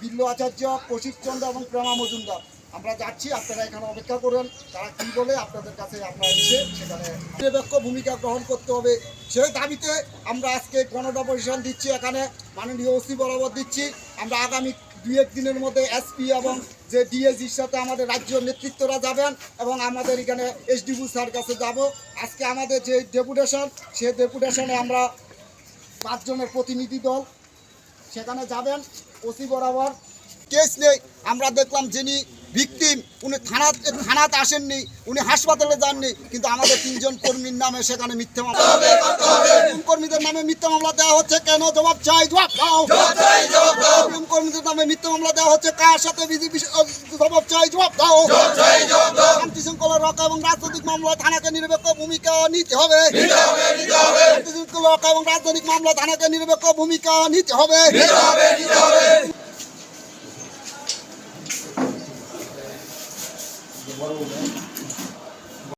বিল্লু আচার্য, কৌশিক চন্দ্র এবং প্রেমা মজুমদার। আমরা যাচ্ছি, আপনারা এখানে অপেক্ষা করুন, তারা কী বলে আপনাদের কাছে আপনারা এসে সেখানে নিরপেক্ষ ভূমিকা গ্রহণ করতে হবে সেই দাবিতে আমরা আজকে গণডেপুটেশন দিচ্ছি। এখানে মাননীয় ওসি বরাবর দিচ্ছি। আমরা আগামী 2-1 দিনের মধ্যে এসপি এবং যে ডিএসির সাথে আমাদের রাজ্য নেতৃত্বরা যাবেন এবং আমাদের এখানে এসডিপি স্যার কাছে যাব। আজকে আমাদের যে ডেপুটেশন, সেই ডেপুটেশনে আমরা 5 জনের প্রতিনিধি দল সেখানে যাবেন। ওসি বরাবর কেস নেই। আমরা দেখলাম যিনি ভিকটিম উনি থানাতে আসেননি, উনি হাসপাতালে যাননি, কিন্তু আমাদের 3 জন কর্মীর নামে সেখানে মিথ্যা মামলা, কর্মীদের নামে মিথ্যা মামলা দেওয়া হচ্ছে কেন? জবাব চাই, জবাব দাও। কর্মীদের নামে মিথ্যা মামলা দেওয়া হচ্ছে কার সাথে? জবাব চাই, জবাব দাও। শান্তি শৃঙ্খলা রক্ষা এবং রাজনৈতিক মামলা থানাকে নিরপেক্ষ ভূমিকা নিতে হবে। শান্তি শৃঙ্খলা রক্ষা এবং রাজনৈতিক মামলা থানাকে নিরপেক্ষ ভূমিকা নিতে হবে। বড়